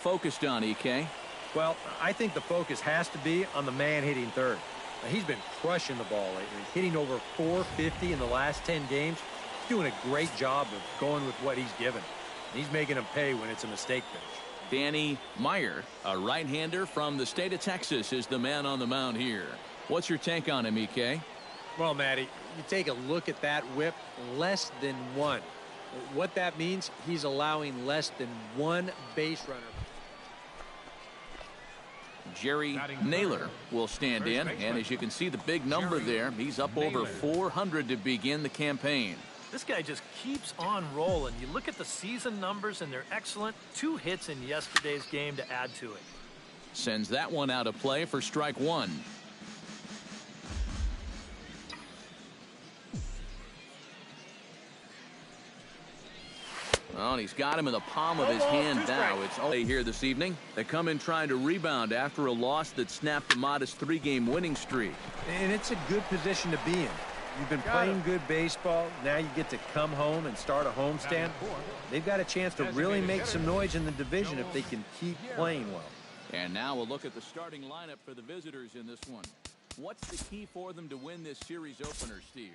focused on, EK? Well, I think the focus has to be on the man hitting third. Now, he's been crushing the ball lately, hitting over 450 in the last 10 games. He's doing a great job of going with what he's given. He's making them pay when it's a mistake pitch. Danny Meyer, a right-hander from the state of Texas, is the man on the mound here. What's your take on him, EK? Well, Matty, you take a look at that whip, less than one. What that means, he's allowing less than one base runner. Jerry Naylor will stand in, and as you can see the big number there, he's up over 400 to begin the campaign. This guy just keeps on rolling. You look at the season numbers, and they're excellent. 2 hits in yesterday's game to add to it. Sends that one out of play for strike one. Well, and he's got him in the palm of his hand now. It's all here this evening. They come in trying to rebound after a loss that snapped a modest 3-game winning streak. And it's a good position to be in. You've been playing good baseball. Now you get to come home and start a homestand. They've got a chance to really make some noise in the division if they can keep playing well. And now we'll look at the starting lineup for the visitors in this one. What's the key for them to win this series opener, Steve?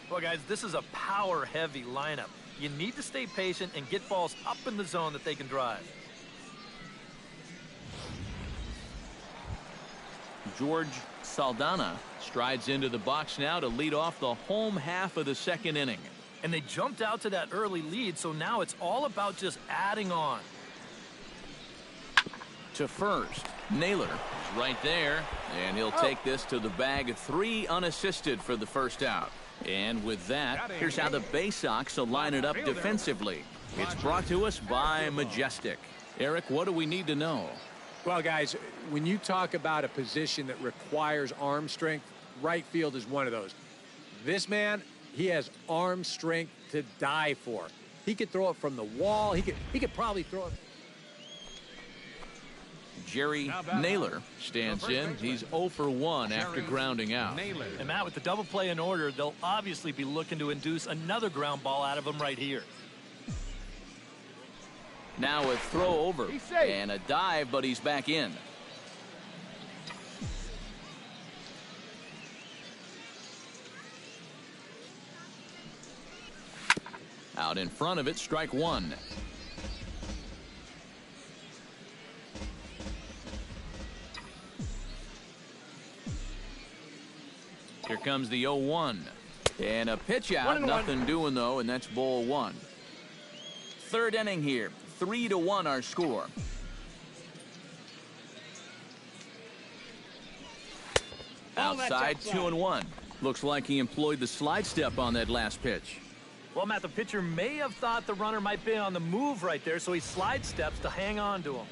Well, guys, this is a power-heavy lineup. You need to stay patient and get balls up in the zone that they can drive. George Saldana strides into the box now to lead off the home half of the second inning. And they jumped out to that early lead, so now it's all about just adding on. To first, Naylor is right there, and he'll take this to the bag. 3 unassisted for the first out. And with that, here's how the Bay Sox will line it up defensively. It's brought to us by Majestic. Eric, what do we need to know? Well, guys, when you talk about a position that requires arm strength, right field is one of those. This man, he has arm strength to die for. He could throw it from the wall. He could probably throw it. Jerry Naylor stands in. He's 0 for 1 after grounding out. And Matt, with the double play in order, they'll obviously be looking to induce another ground ball out of him right here. Now a throw over and a dive, but he's back in. Out in front of it, strike one. Here comes the 0-1. And a pitch out. Nothing doing, though, and that's ball one. Third inning here. 3-1 our score. Outside, 2-1. Looks like he employed the slide step on that last pitch. Well, Matt, the pitcher may have thought the runner might be on the move right there, so he slide steps to hang on to him.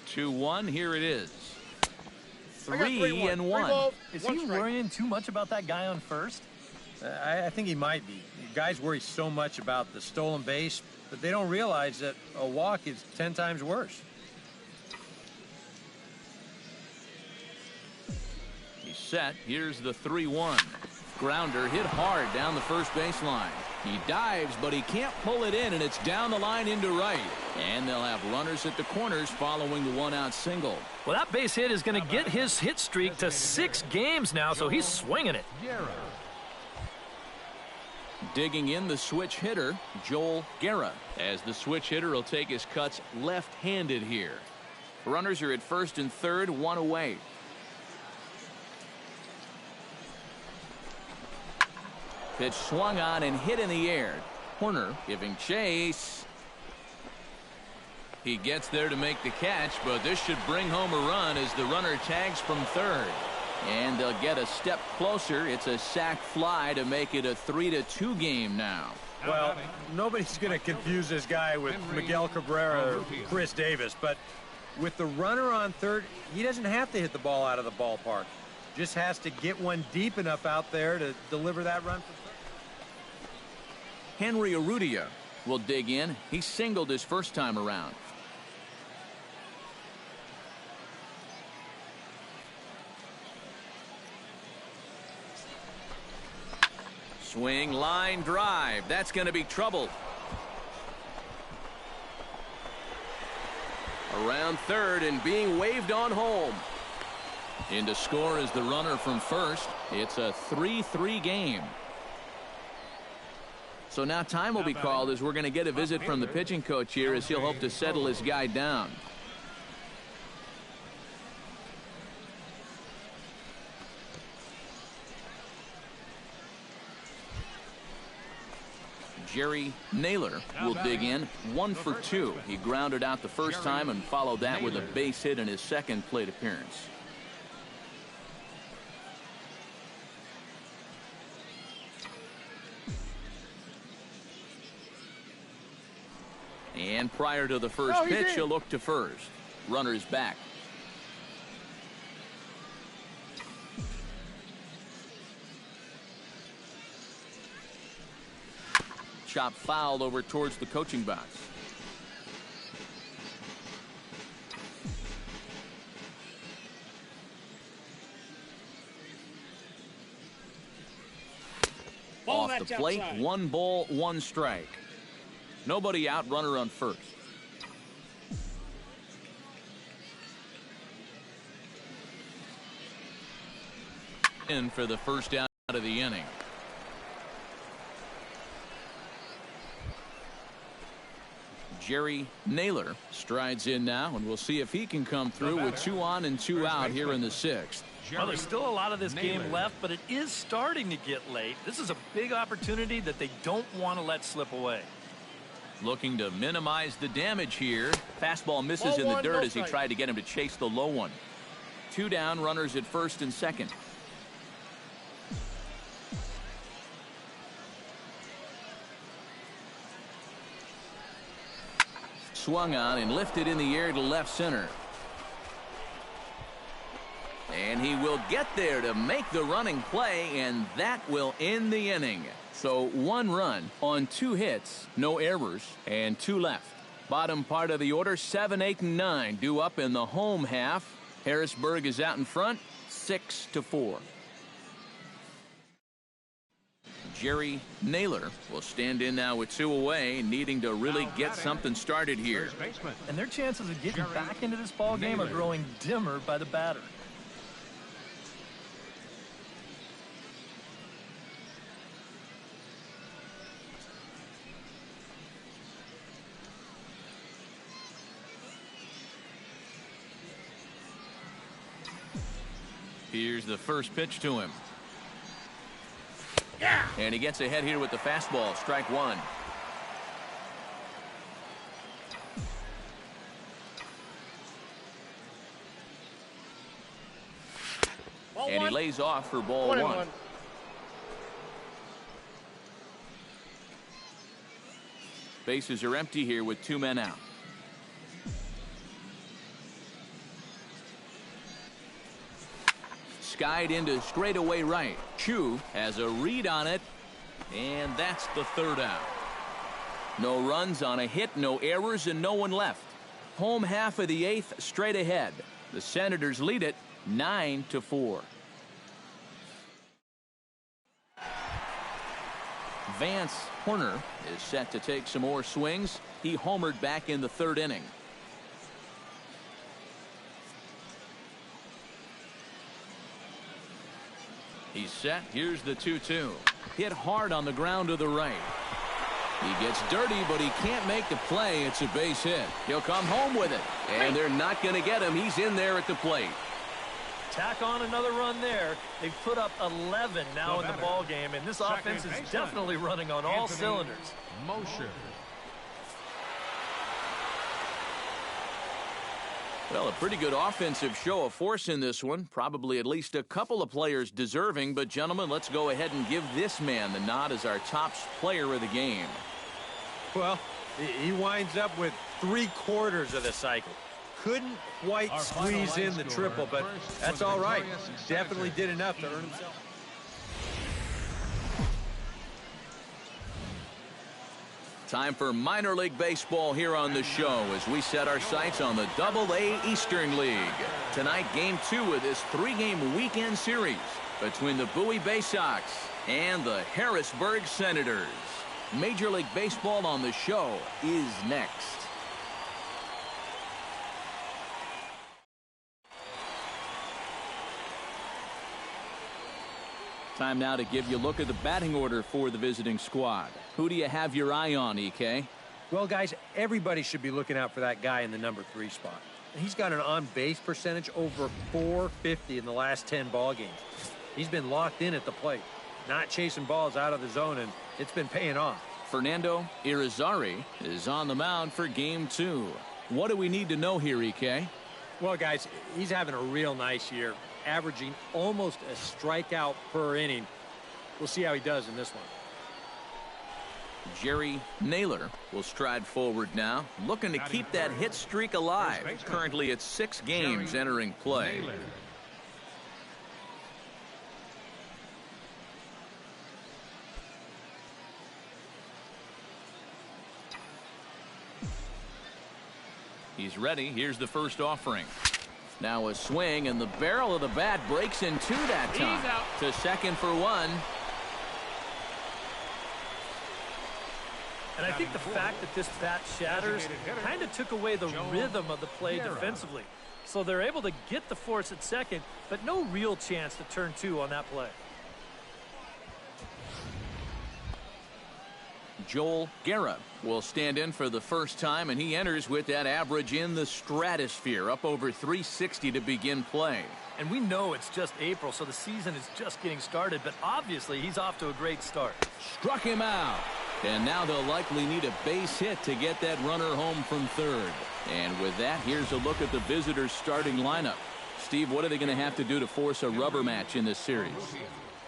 2-1, here it is. 3-1. Is he worrying too much about that guy on first? I think he might be. Guys worry so much about the stolen base, but they don't realize that a walk is 10 times worse. He's set. Here's the 3-1. Grounder hit hard down the first baseline. He dives, but he can't pull it in, and it's down the line into right. And they'll have runners at the corners following the one-out single. Well, that base hit is going to get his hit streak to 6 games now, so he's swinging it. Digging in the switch hitter, Joel Guerra, as the switch hitter will take his cuts left-handed here. Runners are at first and third, 1 away. Pitch swung on and hit in the air. Horner giving chase. He gets there to make the catch, but this should bring home a run as the runner tags from third. And they'll get a step closer. It's a sac fly to make it a 3-2 game now. Well, nobody's going to confuse this guy with Miguel Cabrera or Chris Davis, but with the runner on third, he doesn't have to hit the ball out of the ballpark. Just has to get one deep enough out there to deliver that run. Henry Urrutia will dig in. He singled his first time around. Swing, line, drive. That's going to be trouble. Around third and being waved on home. In to score is the runner from first. It's a 3-3 game. So now time will be called as we're going to get a visit from the pitching coach here as he'll hope to settle his guy down. Jerry Naylor will dig in. 1 for 2. He grounded out the first time and followed that with a base hit in his second plate appearance. And prior to the first pitch, he'll look to first. Runner's back. Chop fouled over towards the coaching box. Off the plate, 1 ball, 1 strike. Nobody out, runner on first. In for the first out of the inning. Jerry Naylor strides in now, and we'll see if he can come through with 2 on and 2 out here in the 6th. Well, there's still a lot of this game left, but it is starting to get late. This is a big opportunity that they don't want to let slip away. Looking to minimize the damage here. Fastball misses in the dirt as he tried to get him to chase the low one. 2 down, runners at first and second. Swung on and lifted in the air to left center. And he will get there to make the running play, and that will end the inning. So 1 run on 2 hits, no errors, and 2 left. Bottom part of the order, 7, 8, and 9 due up in the home half. Harrisburg is out in front, 6-4. Jerry Naylor will stand in now with 2 away, needing to really get something started here. And their chances of getting back into this ball game are growing dimmer by the batter. Here's the first pitch to him. And he gets ahead here with the fastball. Strike 1. And he lays off for ball 1. Bases are empty here with 2 men out. Skied into straightaway right. Chu has a read on it, and that's the 3rd out. No runs on a hit, no errors, and no one left. Home half of the 8th straight ahead. The Senators lead it 9-4. Vance Horner is set to take some more swings. He homered back in the 3rd inning. He's set. Here's the 2-2. Hit hard on the ground to the right. He gets dirty, but he can't make the play. It's a base hit. He'll come home with it. And they're not going to get him. He's in there at the plate. Tack on another run there. They've put up 11 now in the ball game, and this offense is definitely running on all cylinders. Well, a pretty good offensive show of force in this one. Probably at least a couple of players deserving. But, gentlemen, let's go ahead and give this man the nod as our top player of the game. Well, he winds up with 3/4 of the cycle. couldn't quite squeeze in the triple, but that's all right. He definitely did enough to earn himself. Time for minor league baseball here on the show as we set our sights on the Double-A Eastern League. Tonight, Game 2 of this 3-game weekend series between the Bowie Bay Sox and the Harrisburg Senators. Major League Baseball on the show is next. Time now to give you a look at the batting order for the visiting squad. Who do you have your eye on, EK? Well, guys, everybody should be looking out for that guy in the number 3 spot. He's got an on-base percentage over .450 in the last 10 ball games. He's been locked in at the plate, not chasing balls out of the zone, and it's been paying off. Fernando Irizarry is on the mound for Game 2. What do we need to know here, EK? Well, guys, he's having a real nice year, averaging almost a strikeout per inning. We'll see how he does in this one. Jerry Naylor will stride forward now, looking to keep that hit streak alive. Currently at 6 games entering play. He's ready. Here's the first offering. Now a swing, and the barrel of the bat breaks in 2 that time. He's out. To second for 1. And I think the fact that this bat shatters kind of took away the rhythm of the play defensively. So they're able to get the force at second, but no real chance to turn 2 on that play. Joel Guerra will stand in for the first time, and he enters with that average in the stratosphere, up over 360 to begin play. And we know it's just April, so the season is just getting started, but obviously he's off to a great start. Struck him out. And now they'll likely need a base hit to get that runner home from third. And with that, here's a look at the visitors' starting lineup. Steve, what are they going to have to do to force a rubber match in this series?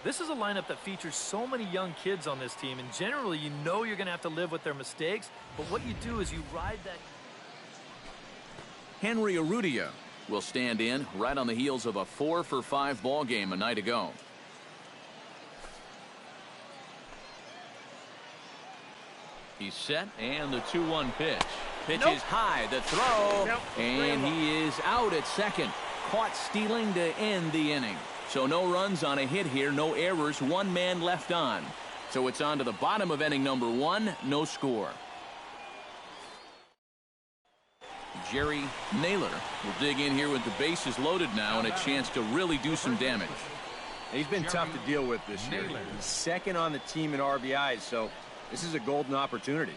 This is a lineup that features so many young kids on this team, and generally you know you're going to have to live with their mistakes, but what you do is you ride that. Henry Urrutia will stand in right on the heels of a 4-for-5 ball game a night ago. He's set, and the 2-1 pitch. Pitch is high, the throw, and he is out at second. Caught stealing to end the inning. So no runs on a hit here, no errors, 1 man left on. So it's on to the bottom of inning number 1, no score. Jerry Naylor will dig in here with the bases loaded now and a chance to really do some damage. He's been tough to deal with this year. He's second on the team in RBIs, so this is a golden opportunity.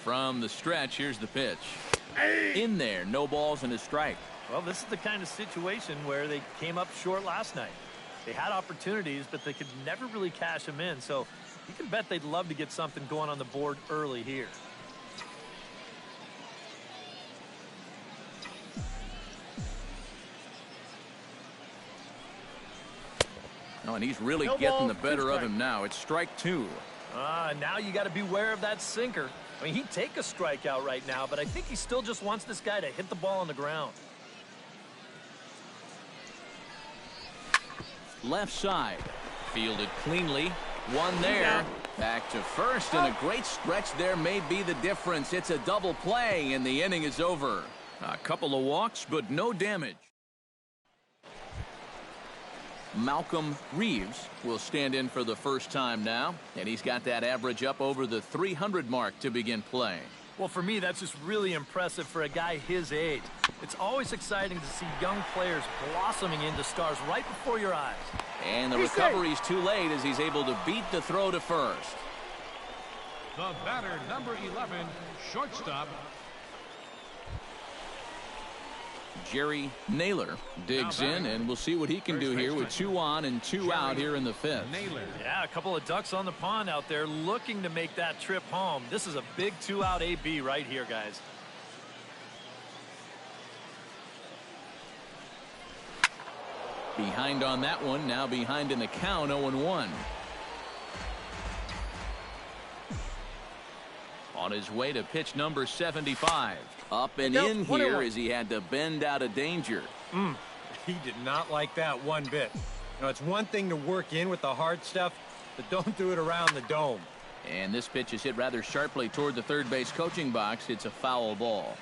From the stretch, here's the pitch. In there, no balls and a strike. Well, this is the kind of situation where they came up short last night. They had opportunities, but they could never really cash them in. So you can bet they'd love to get something going on the board early here. Oh, and he's really getting the better of him now. It's strike 2. Now you got to beware of that sinker. I mean, he'd take a strikeout right now, but I think he still just wants this guy to hit the ball on the ground. Left side. Fielded cleanly. 1 there. Back to first, and a great stretch there may be the difference. It's a double play, and the inning is over. A couple of walks, but no damage. Malcolm Reeves will stand in for the first time now, and he's got that average up over the 300 mark to begin play. Well, for me, that's just really impressive for a guy his age. It's always exciting to see young players blossoming into stars right before your eyes. And the recovery's too late as he's able to beat the throw to first. The batter, number 11, shortstop. Jerry Naylor digs in, and we'll see what he can do here with 2 on and 2 out here in the 5th. Yeah, a couple of ducks on the pond out there looking to make that trip home. This is a big 2-out AB right here, guys. Behind on that one, now behind in the count, 0-1. On his way to pitch number 75. Up and in here as he had to bend out of danger. He did not like that one bit. You know, it's one thing to work in with the hard stuff, but don't do it around the dome. And this pitch is hit rather sharply toward the third base coaching box. It's a foul ball.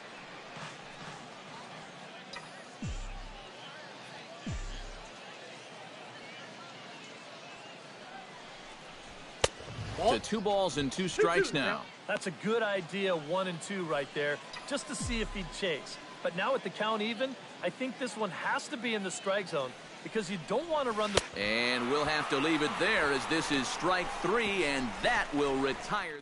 To 2 balls and 2 strikes now. That's a good idea, 1 and 2 right there, just to see if he'd chase. But now with the count even, I think this one has to be in the strike zone because you don't want to run the... And we'll have to leave it there as this is strike 3, and that will retire.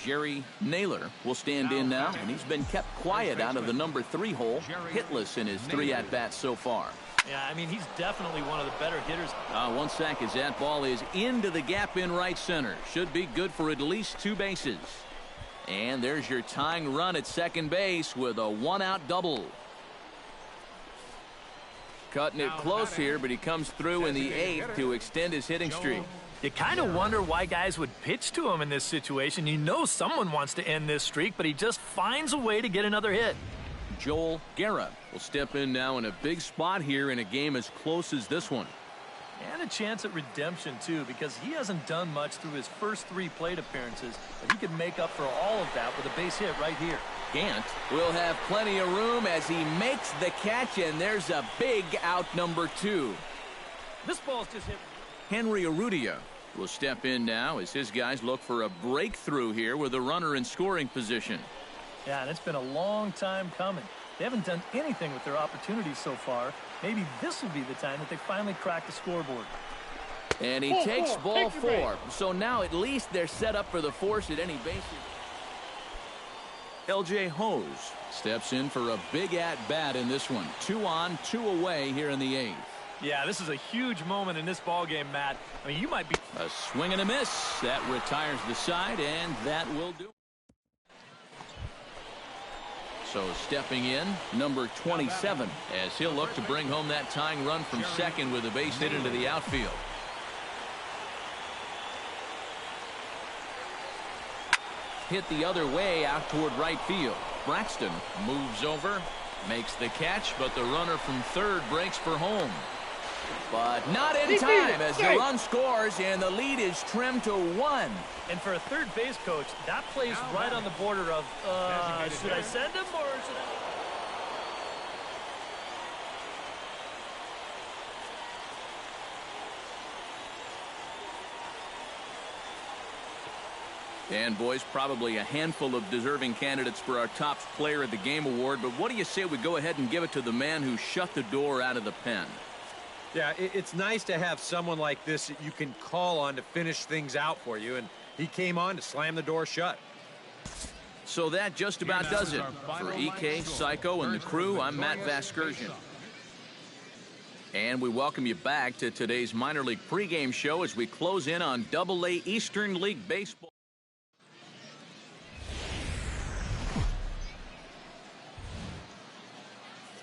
Jerry Naylor will stand in now, and he's been kept quiet out of the number 3 hole, hitless in his 3 at-bats so far. Yeah, I mean, he's definitely one of the better hitters. 1 sack as that ball is into the gap in right center. Should be good for at least 2 bases. And there's your tying run at second base with a 1-out double. Cutting it close here, but he comes through in the 8th to extend his hitting streak. You kind of wonder why guys would pitch to him in this situation. You know someone wants to end this streak, but he just finds a way to get another hit. Joel Guerra will step in now in a big spot here in a game as close as this one. And a chance at redemption, too, because he hasn't done much through his first 3 plate appearances, but he could make up for all of that with a base hit right here. Gant will have plenty of room as he makes the catch, and there's a big out number 2. This ball's just hit. Henry Urrutia will step in now as his guys look for a breakthrough here with a runner in scoring position. Yeah, and it's been a long time coming. They haven't done anything with their opportunities so far. Maybe this will be the time that they finally crack the scoreboard. And he takes ball 4. So now at least they're set up for the force at any bases. L.J. Hose steps in for a big at-bat in this one. 2 on, 2 away here in the 8th. Yeah, this is a huge moment in this ballgame, Matt. I mean, you might be... A swing and a miss. That retires the side, and that will do. So stepping in, number 27, as he'll look to bring home that tying run from second with a base hit into the outfield. Hit the other way out toward right field. Braxton moves over, makes the catch, but the runner from third breaks for home. But not in time as the run scores and the lead is trimmed to 1. And for a third base coach, that plays right on the border of, should I send him or should I... And boys, probably a handful of deserving candidates for our top player of the game award, but what do you say we go ahead and give it to the man who shut the door out of the pen? Yeah, it's nice to have someone like this that you can call on to finish things out for you, and he came on to slam the door shut. So that just about does it. For EK, Psycho, and the crew, I'm Matt Vasgersian. And we welcome you back to today's minor league pregame show as we close in on Double-A Eastern League Baseball.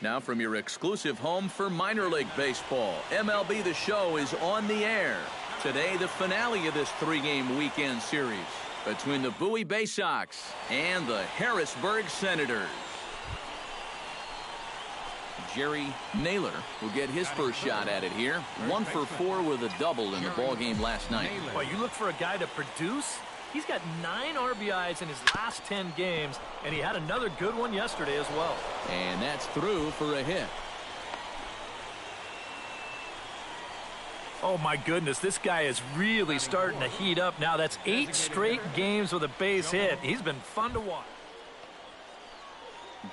Now from your exclusive home for minor league baseball, MLB The Show is on the air. Today, the finale of this 3-game weekend series between the Bowie Bay Sox and the Harrisburg Senators. Jerry Naylor will get his first shot at it here. 1 for 4 with a double in the ballgame last night. Well, you look for a guy to produce. He's got 9 RBIs in his last 10 games, and he had another good one yesterday as well. And that's through for a hit. Oh, my goodness, this guy is really starting to heat up now. That's 8 straight games with a base hit. He's been fun to watch.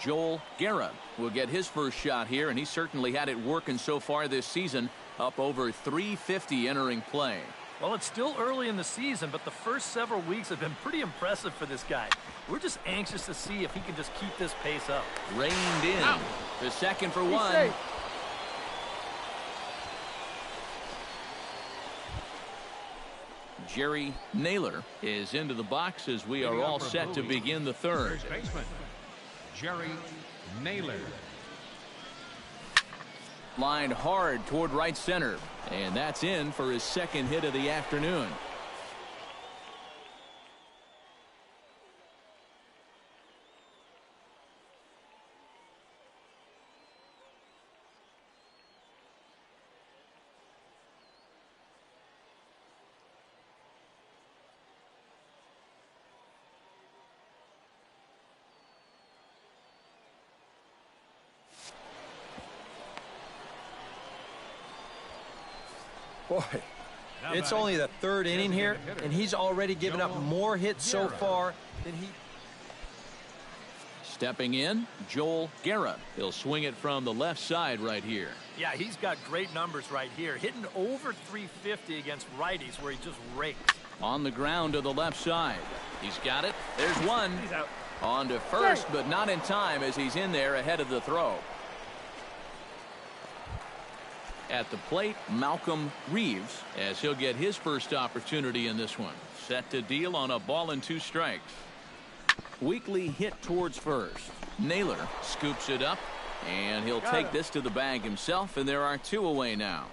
Joel Guerra will get his first shot here, and he certainly had it working so far this season, up over 350 entering play. Well, it's still early in the season, but the first several weeks have been pretty impressive for this guy. We're just anxious to see if he can just keep this pace up. Reined in. The second for 1. Jerry Naylor is into the box as we are all set to begin the third. Jerry Naylor. Lined hard toward right center. And that's in for his second hit of the afternoon. Boy, it's only the third inning here, and he's already given up more hits so far than he... Stepping in, Joel Guerra. He'll swing it from the left side right here. Yeah, he's got great numbers right here. Hitting over 350 against righties where he just rakes. On the ground to the left side. He's got it. There's one. He's out. On to first, but not in time as he's in there ahead of the throw. At the plate, Malcolm Reeves, as he'll get his first opportunity in this one. Set to deal on a ball and 2 strikes. Weekly hit towards first. Naylor scoops it up, and he'll take this to the bag himself, and there are 2 away now.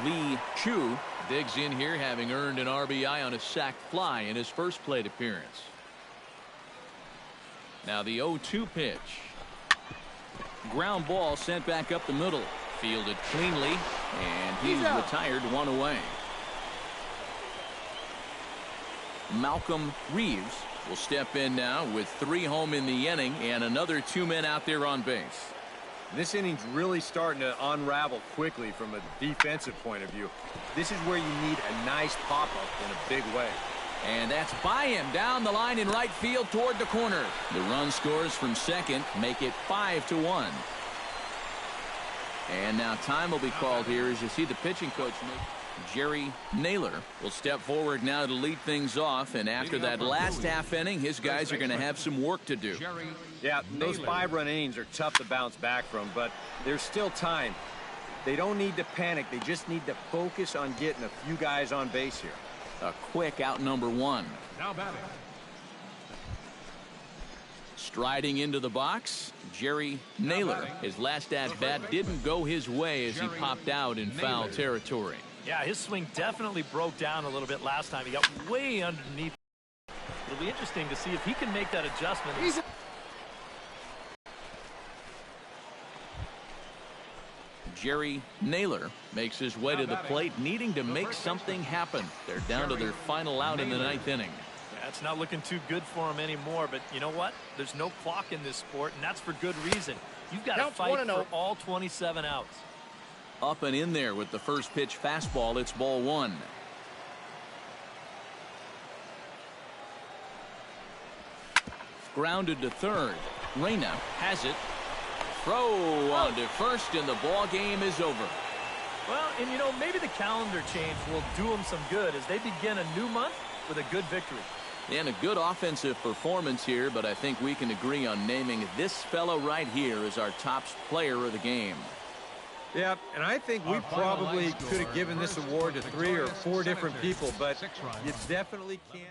Lee Chu digs in here, having earned an RBI on a sac fly in his first plate appearance. Now the 0-2 pitch. Ground ball sent back up the middle. Fielded cleanly, and he's retired 1 away. Malcolm Reeves will step in now with 3 home in the inning and another 2 men out there on base. This inning's really starting to unravel quickly from a defensive point of view. This is where you need a nice pop-up in a big way. And that's by him down the line in right field toward the corner. The run scores from second, make it 5-1. And now time will be called here as you see the pitching coach make. Jerry Naylor will step forward now to lead things off, and after that last half inning, his guys are going to have some work to do. Yeah, those 5-run innings are tough to bounce back from, but there's still time. They don't need to panic. They just need to focus on getting a few guys on base here. A quick out number 1. Now batting. Striding into the box, Jerry Naylor. His last at-bat didn't go his way as he popped out in foul territory. Yeah, his swing definitely broke down a little bit last time. He got way underneath. It'll be interesting to see if he can make that adjustment. Jerry Naylor makes his way to the plate, needing to make something happen. They're down to their final out in the 9th inning. Yeah, it's not looking too good for him anymore, but you know what? There's no clock in this sport, and that's for good reason. You've got to fight for all 27 outs. Up and in there with the first pitch fastball. It's ball 1. Grounded to third. Reyna has it. Throw on to first, and the ball game is over. Well, and you know, maybe the calendar change will do them some good as they begin a new month with a good victory. And a good offensive performance here, but I think we can agree on naming this fellow right here as our top player of the game. Yeah, and I think we probably could have given this award to 3 or 4 different people, but you definitely can't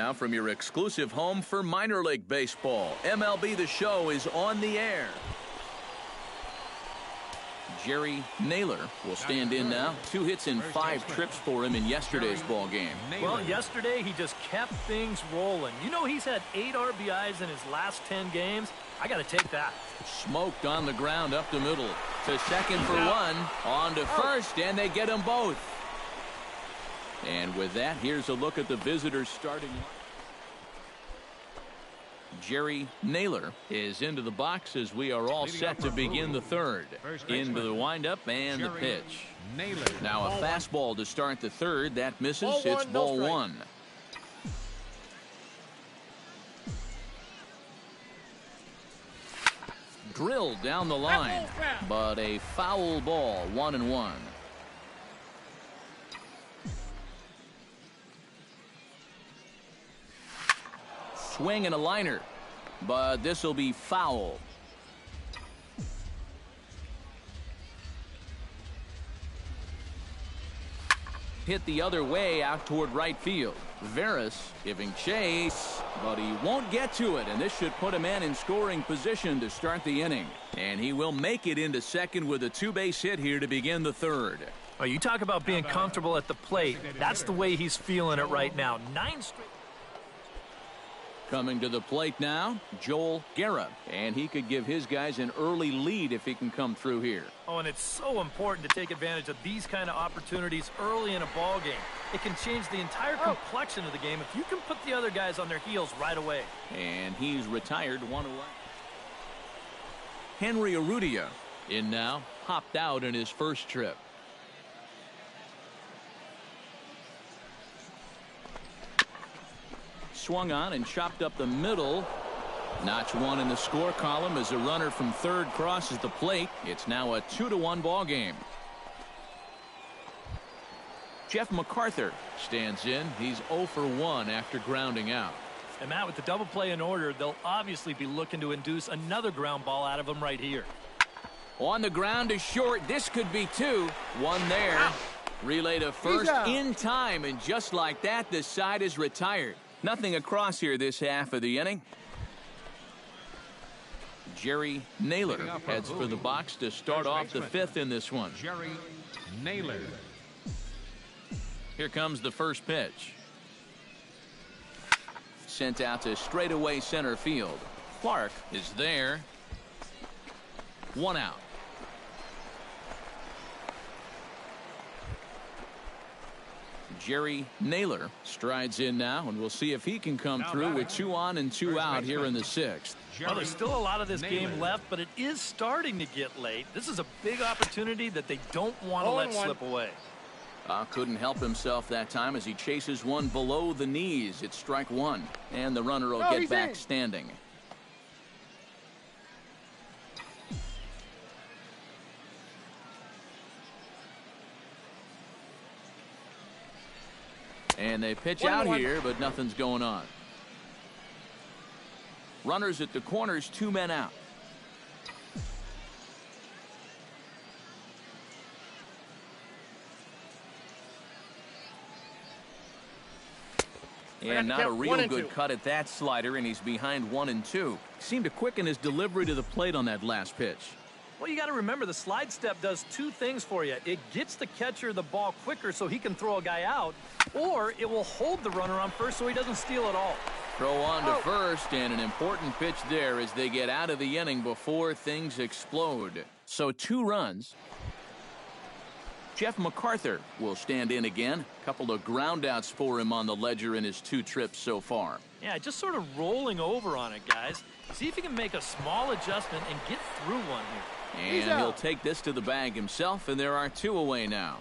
Now from your exclusive home for minor league baseball, MLB The Show is on the air. Jerry Naylor will stand in now. 2 hits and 5 trips for him in yesterday's ball game. Well, yesterday he just kept things rolling. You know, he's had 8 RBIs in his last 10 games. I got to take that. Smoked on the ground up the middle. To second for 1. On to first, and they get them both. And with that, here's a look at the visitors starting. Jerry Naylor is into the box as we are all set to begin the third. Into the windup and the pitch. Now a fastball to start the third. That misses. It's ball 1. Drilled down the line, but a foul ball. 1-1. Swing and a liner, but this will be foul. Hit the other way out toward right field. Veras giving chase, but he won't get to it, and this should put a man in scoring position to start the inning. And he will make it into second with a 2-base hit here to begin the third. Oh, you talk about being comfortable at the plate. That's the way he's feeling it right now. 9 straight. Coming to the plate now, Joel Guerra, and he could give his guys an early lead if he can come through here. Oh, and it's so important to take advantage of these kind of opportunities early in a ball game. It can change the entire complexion of the game if you can put the other guys on their heels right away. And he's retired 1 away. Henry Urrutia in now, hopped out in his first trip. Swung on and chopped up the middle. Notch 1 in the score column as a runner from third crosses the plate. It's now a 2-1 ball game. Jeff MacArthur stands in. He's 0 for 1 after grounding out. And Matt, with the double play in order, they'll obviously be looking to induce another ground ball out of him right here. On the ground to short. This could be 2. 1 there. Relay to first in time, and just like that, the side is retired. Nothing across here this half of the inning. Jerry Naylor heads for the box to start off the 5th in this one. Jerry Naylor. Here comes the first pitch. Sent out to straightaway center field. Clark is there. 1 out. Jerry Naylor strides in now, and we'll see if he can come through with 2 on and 2 out here in the 6th. Well, there's still a lot of this game left, but it is starting to get late. This is a big opportunity that they don't want to let slip away. Couldn't help himself that time as he chases one below the knees. It's strike 1, and the runner will get back standing. And they pitch out here, but nothing's going on. Runners at the corners, 2 men out. And not a real good cut at that slider, and he's behind 1-2. Seemed to quicken his delivery to the plate on that last pitch. Well, you got to remember the slide step does 2 things for you. It gets the catcher the ball quicker so he can throw a guy out, or it will hold the runner on first so he doesn't steal it all. Throw on to first, and an important pitch there as they get out of the inning before things explode. So 2 runs. Jeff MacArthur will stand in again. Couple of groundouts for him on the ledger in his 2 trips so far. Yeah, just sort of rolling over on it, guys. See if he can make a small adjustment and get through one here. And he'll take this to the bag himself, and there are 2 away now.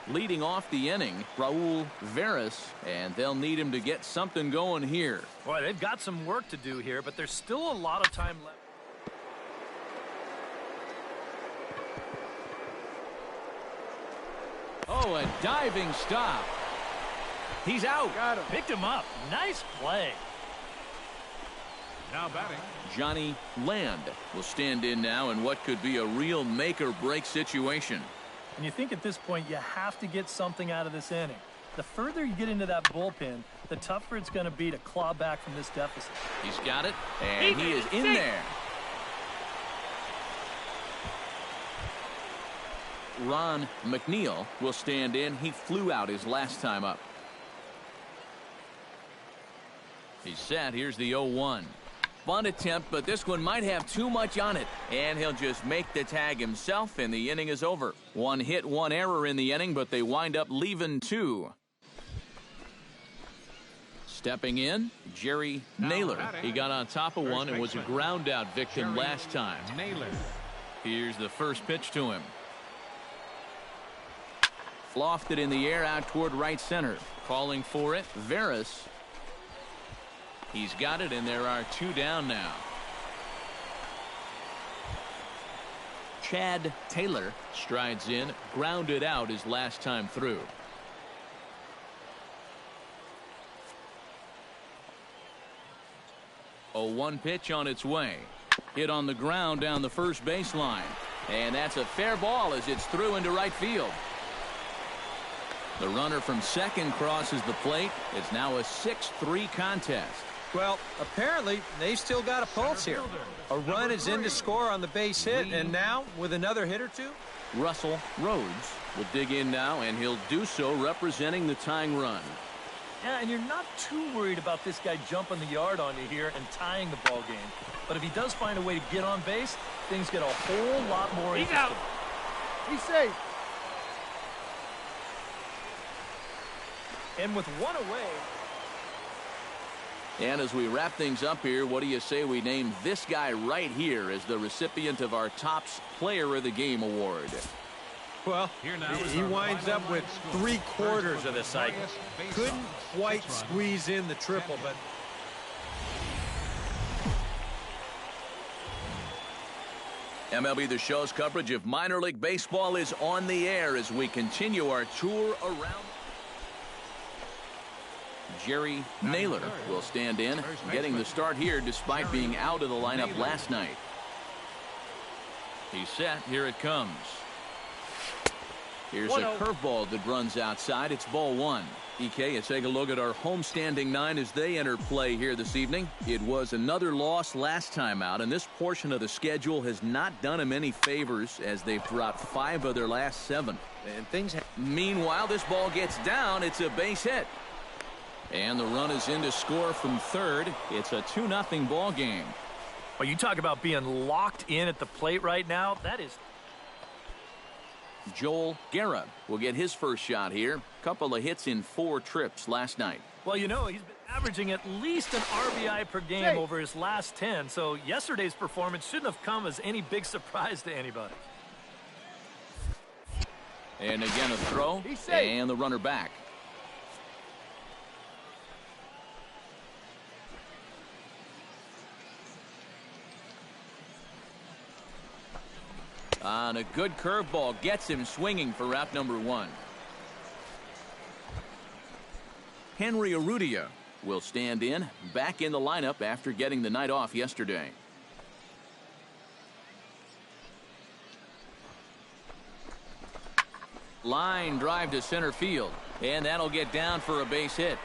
Leading off the inning, Raul Veras, and they'll need him to get something going here. Boy, they've got some work to do here, but there's still a lot of time left. Oh, a diving stop. He's out. Got him. Picked him up. Nice play. Now batting, Johnny Land will stand in now in what could be a real make-or-break situation. And you think at this point you have to get something out of this inning. The further you get into that bullpen, the tougher it's going to be to claw back from this deficit. He's got it, and he is in there. Ron McNeil will stand in. He flew out his last time up. He's set. Here's the 0-1. Bunt attempt, but this one might have too much on it. And he'll just make the tag himself, and the inning is over. One hit, one error in the inning, but they wind up leaving two. Stepping in, Jerry Naylor. He got on top of one and was a ground out victim last time. Here's the first pitch to him. Lofted in the air out toward right center. Calling for it, Veras. He's got it, and there are two down now. Chad Taylor strides in, grounded out his last time through. A 1 pitch on its way. Hit on the ground down the first baseline. And that's a fair ball as it's through into right field. The runner from second crosses the plate. It's now a 6-3 contest. Well, apparently they still got a pulse here. A run is in to score on the base hit, and now with another hit or two. Russell Rhodes will dig in now, and he'll do so representing the tying run. Yeah, and you're not too worried about this guy jumping the yard on you here and tying the ball game. But if he does find a way to get on base, things get a whole lot more interesting. He's safe. And with one away. And as we wrap things up here, what do you say we name this guy right here as the recipient of our Topps Player of the Game award? Well, he winds up with 3/4 of the cycle. Couldn't quite squeeze in the triple, but MLB The Show's coverage of minor league baseball is on the air as we continue our tour around. Jerry Naylor will stand in, getting the start here despite being out of the lineup last night. He's set. Here it comes. Here's a curveball that runs outside. It's ball one. EK, let's take a look at our homestanding nine as they enter play here this evening. It was another loss last time out, and this portion of the schedule has not done them any favors as they've dropped 5 of their last 7. And Meanwhile, this ball gets down. It's a base hit. And the run is in to score from third. It's a 2-0 ball game. Well, you talk about being locked in at the plate right now. That is. Joel Guerra will get his first shot here. Couple of hits in 4 trips last night. Well, you know, he's been averaging at least an RBI per game over his last 10. So yesterday's performance shouldn't have come as any big surprise to anybody. And again a throw. And the runner back. On a good curveball gets him swinging for route number 1. Henry Urrutia will stand in, back in the lineup after getting the night off yesterday. Line drive to center field, and that'll get down for a base hit.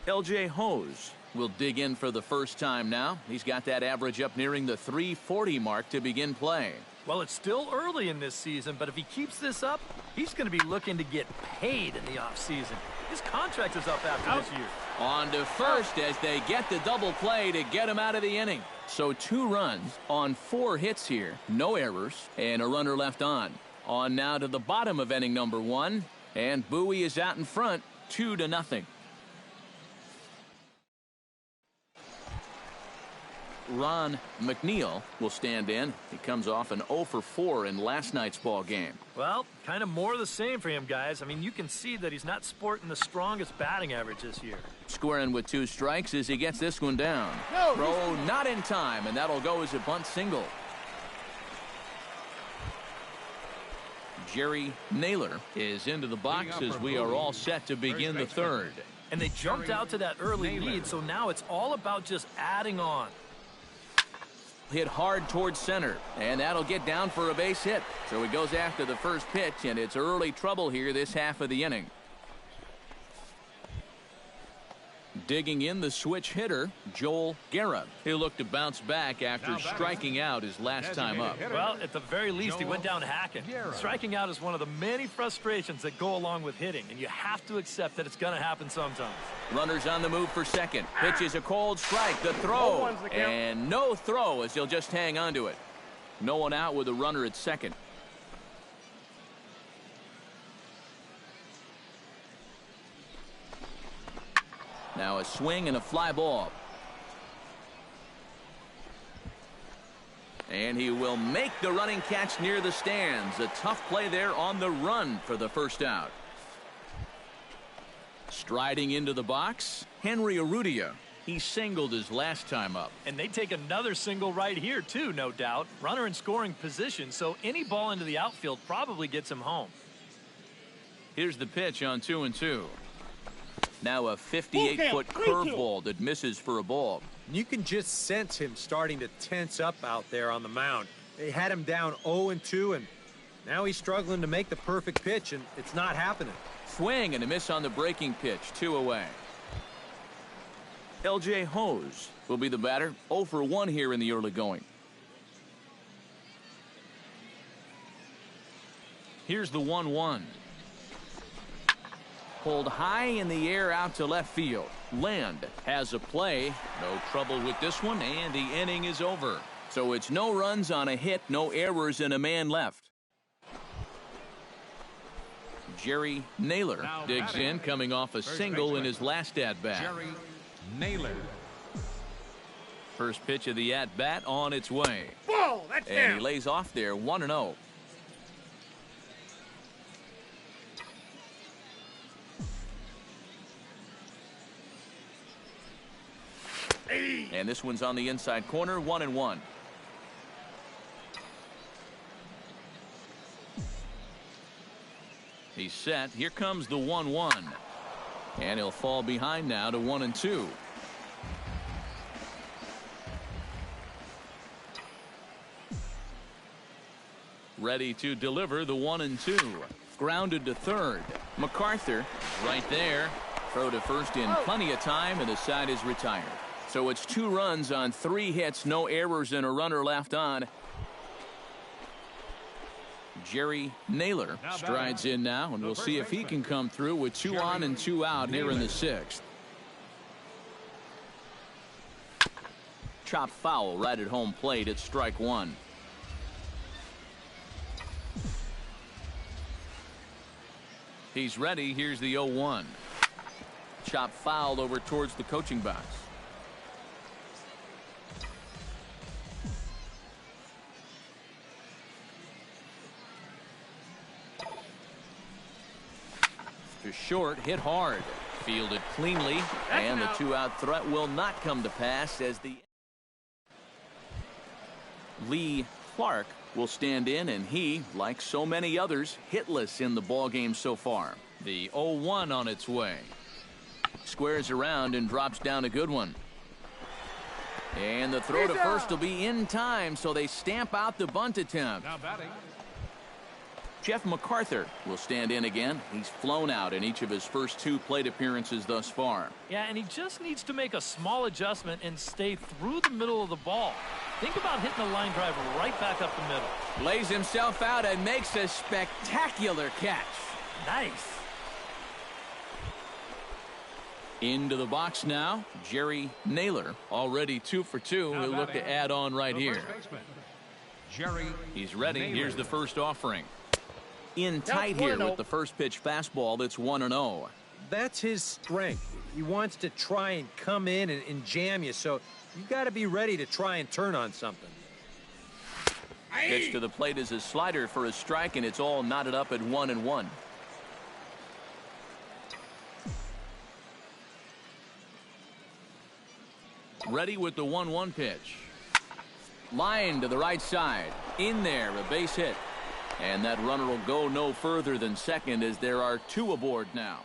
L.J. Hose will dig in for the first time now. He's got that average up nearing the 340 mark to begin play. Well, it's still early in this season, but if he keeps this up, he's going to be looking to get paid in the offseason. His contract is up after this year. On to first as they get the double play to get him out of the inning. So 2 runs on 4 hits here, no errors, and a runner left on. On now to the bottom of inning number 1, and Bowie is out in front, 2-0. Ron McNeil will stand in. He comes off an 0 for 4 in last night's ball game. Well, kind of more of the same for him, guys. I mean, you can see that he's not sporting the strongest batting average this year. Squaring with 2 strikes as he gets this one down. Throw not in time, and that'll go as a bunt single. Jerry Naylor is into the box as we are all set to begin the third. And they jumped out to that early lead, so now it's all about just adding on. Hit hard towards center, and that'll get down for a base hit. So he goes after the first pitch, and it's early trouble here this half of the inning. Digging in the switch hitter, Joel Guerra. He'll look to bounce back after striking out his last time up. Well, at the very least, he went down hacking. Striking out is one of the many frustrations that go along with hitting, and you have to accept that it's going to happen sometimes. Runners on the move for second. Pitch is a cold strike. The throw, and no throw as he'll just hang on to it. No one out with a runner at second. Now a swing and a fly ball. And he will make the running catch near the stands. A tough play there on the run for the first out. Striding into the box, Henry Urrutia. He singled his last time up. And they take another single right here, too, no doubt. Runner in scoring position, so any ball into the outfield probably gets him home. Here's the pitch on 2-2. Now a 58-foot curveball that misses for a ball. You can just sense him starting to tense up out there on the mound. They had him down 0-2, and now he's struggling to make the perfect pitch, and it's not happening. Swing and a miss on the breaking pitch, 2 away. L.J. Hose will be the batter, 0 for 1 here in the early going. Here's the 1-1. Pulled high in the air out to left field. Land has a play. No trouble with this one, and the inning is over. So it's no runs on a hit, no errors, and a man left. Jerry Naylor digs in, coming off a single in his last at-bat. Jerry Naylor. First pitch of the at-bat on its way. Ball, that's and he lays off there, 1-0. And this one's on the inside corner, 1-1. He's set. Here comes the 1-1. And he'll fall behind now to 1-2. Ready to deliver the 1-2. Grounded to third. MacArthur right there. Throw to first in plenty of time, and the side is retired. So it's 2 runs on 3 hits, no errors, and a runner left on. Jerry Naylor strides in now, and we'll see if he can come through with 2 on and 2 out here in the 6th. Chop foul right at home plate at strike 1. He's ready. Here's the 0-1. Chop fouled over towards the coaching box. To short, hit hard. Fielded cleanly, and the 2-out threat will not come to pass as the Lee Clark will stand in, and he, like so many others, hitless in the ballgame so far. The 0-1 on its way. Squares around and drops down a good one. And the throw to first will be in time, so they stamp out the bunt attempt. Now batting, Jeff MacArthur will stand in again. He's flown out in each of his first 2 plate appearances thus far. Yeah, and he just needs to make a small adjustment and stay through the middle of the ball. Think about hitting a line drive right back up the middle. Lays himself out and makes a spectacular catch. Nice. Into the box now, Jerry Naylor, already 2 for 2. He'll look to add on right here. He's ready. Here's the first offering. In tight here with the first pitch fastball that's 1-0. That's his strength. He wants to try and come in and jam you, so you got to be ready to try and turn on something. Pitch to the plate is a slider for a strike, and it's all knotted up at 1-1. Ready with the 1-1 pitch. Line to the right side. In there, a base hit. And that runner will go no further than second as there are 2 aboard now.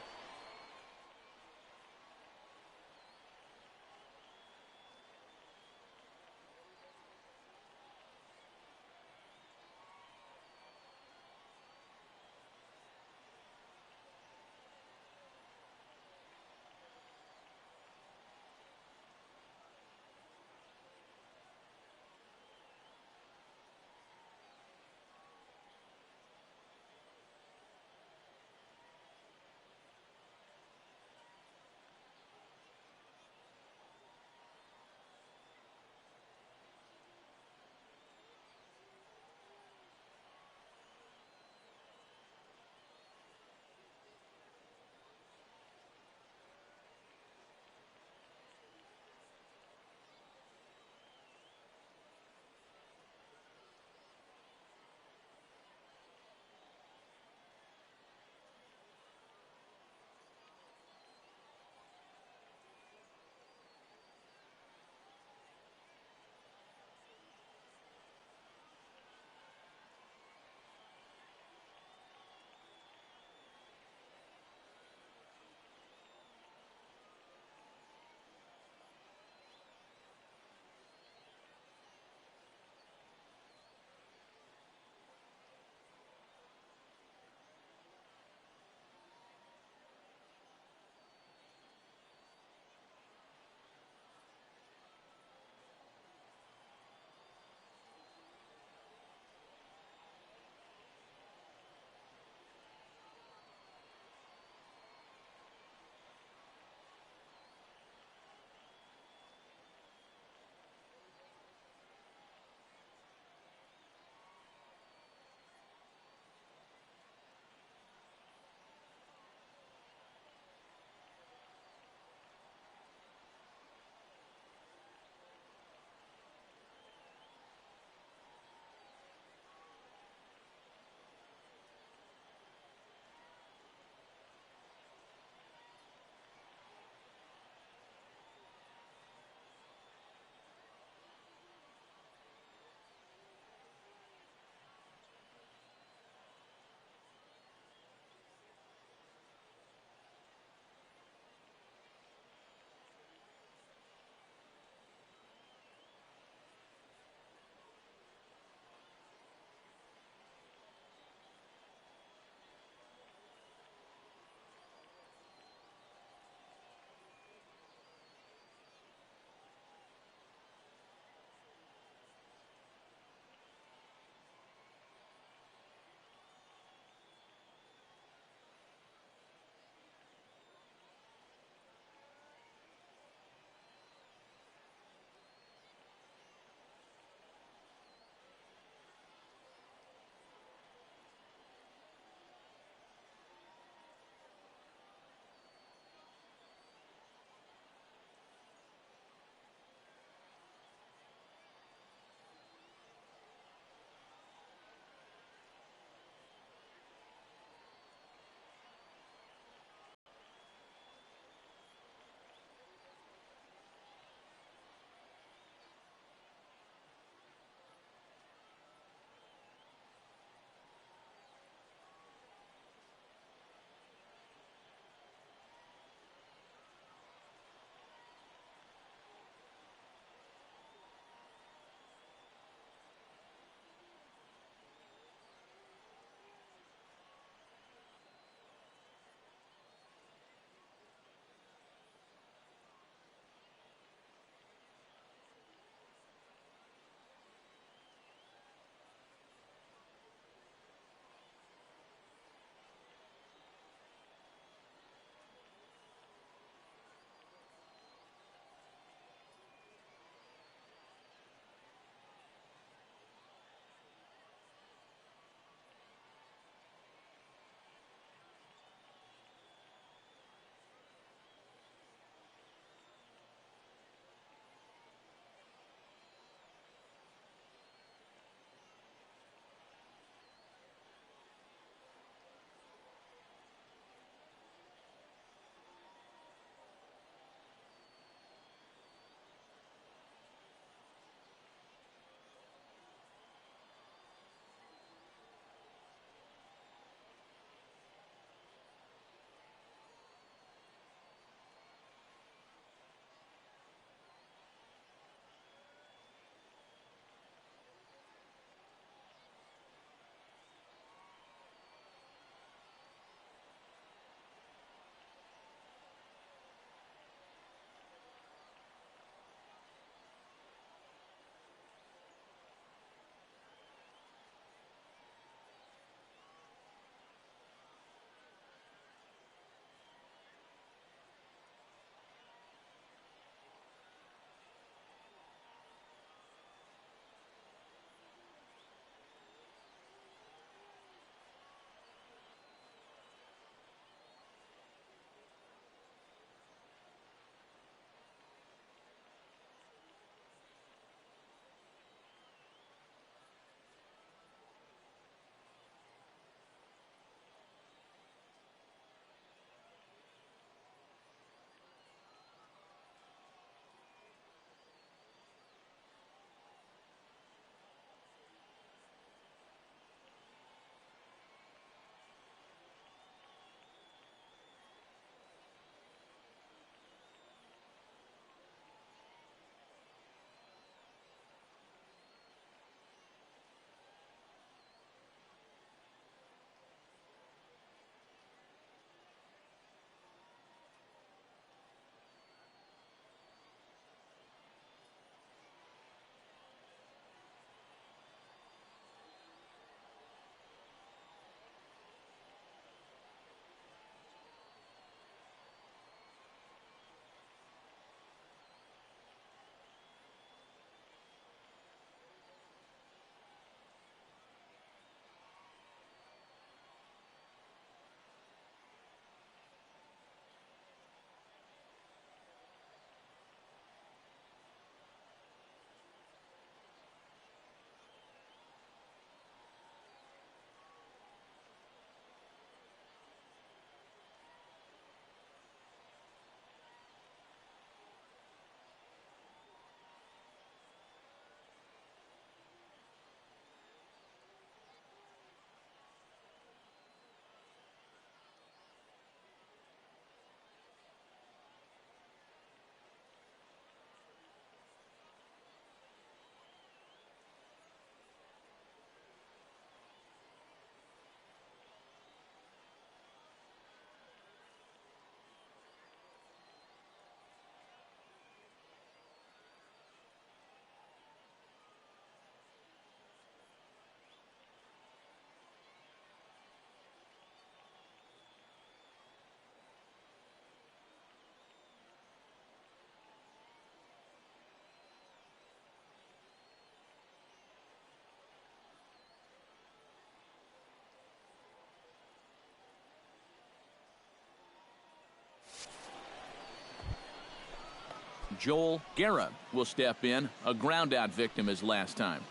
Joel Guerra will step in, a ground-out victim as last time.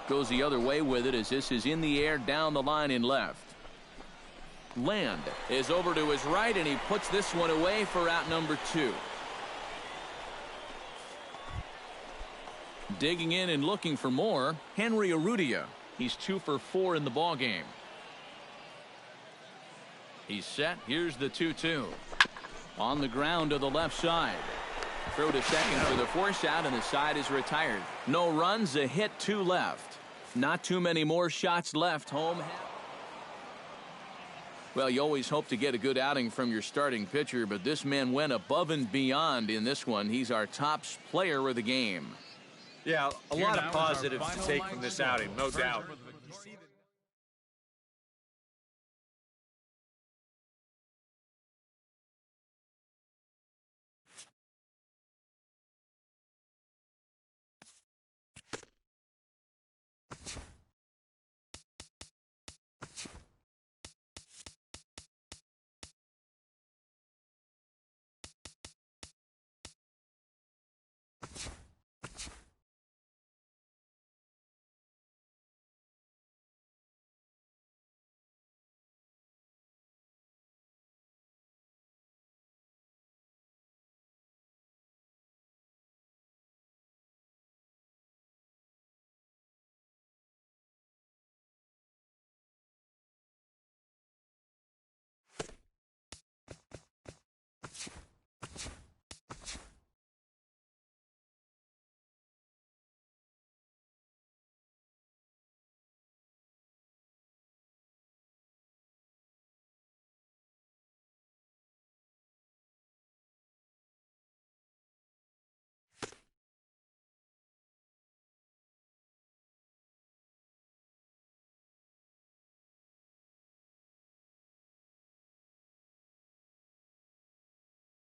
Goes the other way with it as this is in the air down the line in left. Land is over to his right, and he puts this one away for out number 2. Digging in and looking for more, Henry Urrutia. He's 2 for 4 in the ball game. He's set. Here's the 2-2. On the ground to the left side. Throw to second for the force out, and the side is retired. No runs, a hit, 2 left. Not too many more shots left. Home. Well, you always hope to get a good outing from your starting pitcher, but this man went above and beyond in this one. He's our top player of the game. Yeah, a lot of positives to take from this outing, no doubt.